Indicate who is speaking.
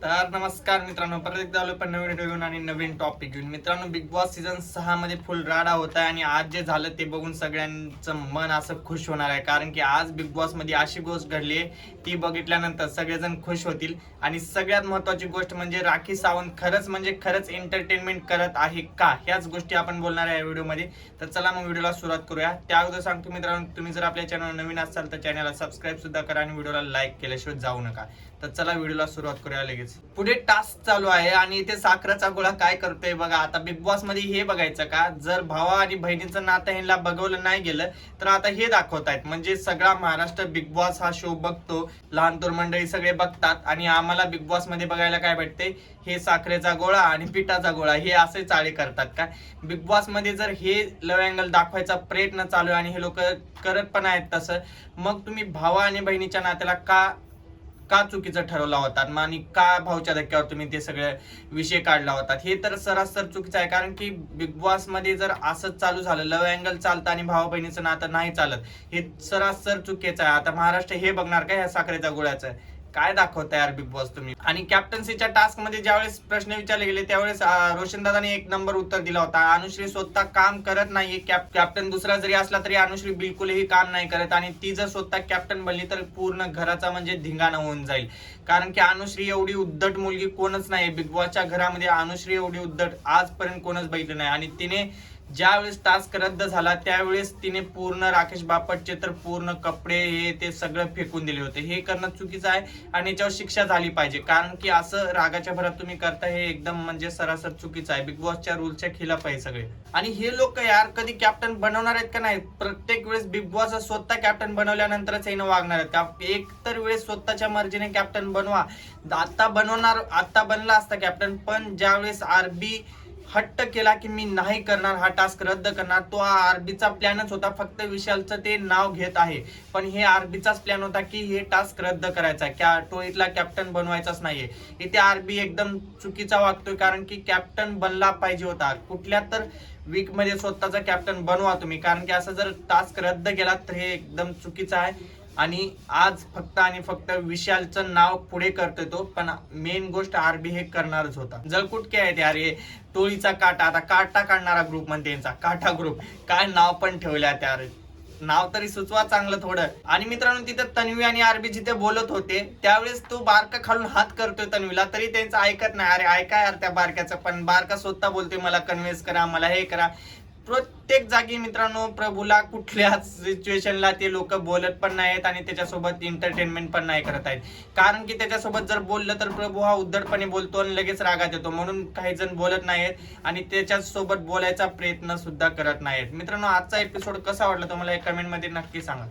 Speaker 1: तर नमस्कार मित्रांनो, परत एकदा आलो पण नवीन व्हिडिओ घेऊन आणि नवीन टॉपिक घेऊन. मित्रांनो, बिग बॉस सीझन 6 मध्ये फुल राडा होत आहे आणि आज जे झालं ते बघून सगळ्यांचं मन असं खुश होणार आहे. कारण की आज बिग बॉस मध्ये अशी गोष्ट घडली आहे ती बघितल्यानंतर सगळेजण खुश होतील. आणि सगळ्यात महत्त्वाची गोष्ट म्हणजे राखी सावंत खरंच एंटरटेनमेंट करत आहे का, ह्याच गोष्टी आपण बोलणार आहे या व्हिडिओमध्ये. तर चला मग व्हिडिओला सुरुवात करूया. त्या अगोदर सांगतो मित्रांनो, तुम्ही जर आपल्या चॅनल नवीन असाल तर चॅनलला सबस्क्राईब सुद्धा करा आणि व्हिडिओला लाईक केल्याशिवाय जाऊ नका. तर चला व्हिडिओला सुरुवात करूया लगेच. पुढे टास्क चालू आहे आणि इथे साखरेचा गोळा काय करतोय बघा. आता बिग बॉस मध्ये हे बघायचं का, जर भावा आणि बहिणीचं नातं ह्यांना बघवलं नाही गेलं तर आता हे दाखवतायत. म्हणजे सगळा महाराष्ट्र बिग बॉस हा शो बघतो, लहान तोर मंडळी सगळे बघतात आणि आम्हाला बिग बॉस मध्ये बघायला काय भेटते, हे साखरेचा गोळा आणि पिठाचा गोळा, हे असे चाळे करतात का. बिग बॉस मध्ये जर हे लव अँगल दाखवायचा प्रयत्न चालू आहे आणि हे लोक करत पण आहेत तसं, मग तुम्ही भावा आणि बहिणीच्या नात्याला का का चुकीचं ठरवला होता आणि का भाऊच्या धक्क्यावर तुम्ही ते सगळे विषय काढला होता, हे तर सरासर चुकीचं आहे. कारण की बिग बॉस मध्ये जर असंच चालू झालं, लव अँगल चालतं आणि भावा बहिणीचं नातं नाही चालत, हे सरासर चुकीचं आहे. आता महाराष्ट्र हे बघणार का ह्या साखरेच्या गोळ्याचं, काय दाखवताय यार बिग बॉस तुम्ही. आणि कॅप्टन्सीच्या टास्क मध्ये ज्यावेळेस प्रश्न विचारले गेले त्यावेळेस रोशन दादाने एक नंबर उत्तर दिला होता. अनुश्री स्वतः काम करत नाहीये, कॅप्टन दुसरा जरी असला तरी अनुश्री बिलकुलही काम नाही करत आणि ती जर स्वतः कॅप्टन बनली तर पूर्ण घराचा म्हणजे धिंगाणा होऊन जाईल. कारण की अनुश्री एवढी उद्धट मुलगी कोणच नाही बिग बॉसच्या घरामध्ये. अनुश्री एवढी उद्धट आजपर्यंत कोणच बघितलं नाही. आणि तिने ज्यावेळेस टास्क रद्द झाला त्यावेळेस तिने पूर्ण राकेश बापटचे तर पूर्ण कपडे हे ते सगळं फेकून दिले होते. हे करणं चुकीचं आहे आणि याच्यावर शिक्षा झाली पाहिजे. कारण की असं रागाच्या भरात तुम्ही करता हे एकदम म्हणजे सरासर चुकीचं आहे. बिग बॉसच्या रूलच्या खिलाफ आहे सगळे. आणि हे लोक यार कधी कॅप्टन बनवणार आहेत का नाही. प्रत्येक वेळेस बिग बॉस स्वतः कॅप्टन बनवल्यानंतरच हे वागणार आहेत का. एक तर वेळेस स्वतःच्या मर्जीने कॅप्टन बनवा. आता बनला असता कॅप्टन, पण ज्यावेळेस आरबी हट्ट केला की मी नाही करणार, हा टास्क रद्द करणार, तो हा आरबीचा प्लॅनच होता. फक्त विशालचं ते नाव घेत आहे, पण हे आरबीचाच प्लॅन होता की हे टास्क रद्द करायचा, टोळीतला कॅप्टन बनवायचाच नाहीये. इथे आरबी एकदम चुकीचा वागतोय. कारण की कॅप्टन बनला पाहिजे होता. कुठल्या तर वीक मध्ये स्वतःचा कॅप्टन बनवा तुम्ही. कारण की असं जर टास्क रद्द केला तर हे एकदम चुकीचं आहे. आणि आज फक्त आणि फक्त विशालचं नाव पुढे करतोय तो, पण मेन गोष्ट आरबी हे करणारच होता. जळकुटके आहेत यार हे. टोळीचा काटा, आता काटा काढणारा ग्रुप म्हणते यांचा, काटा ग्रुप. काय नाव पण ठेवल्या त्यार, नाव तरी सुचवा चांगलं थोडं. आणि मित्रांनो, तिथे तन्वी आणि आरबी जिथे बोलत होते त्यावेळेस तो बारका खालून हात करतोय तन्वीला, तरी त्यांचं ऐकत नाही. अरे ऐका यार त्या बारक्याचं, पण बारका स्वतः बोलतोय मला कन्व्हिन्स करा, मला हे करा. प्रत्येक जागी मित्रांनो प्रभूला कुठल्याच सिच्युएशनला ते लोक बोलत पण नाहीत आणि त्याच्यासोबत एंटरटेनमेंट पण नाही करत आहेत. कारण की त्याच्यासोबत जर बोललं तर प्रभू हा उद्धटपणे बोलतो आणि लगेच रागात येतो, म्हणून काही जण बोलत नाहीत आणि त्याच्यासोबत बोलायचा प्रयत्न सुद्धा करत नाहीत. मित्रांनो, आजचा एपिसोड कसा वाटला तुम्हाला हे कमेंट मध्ये नक्की सांगा.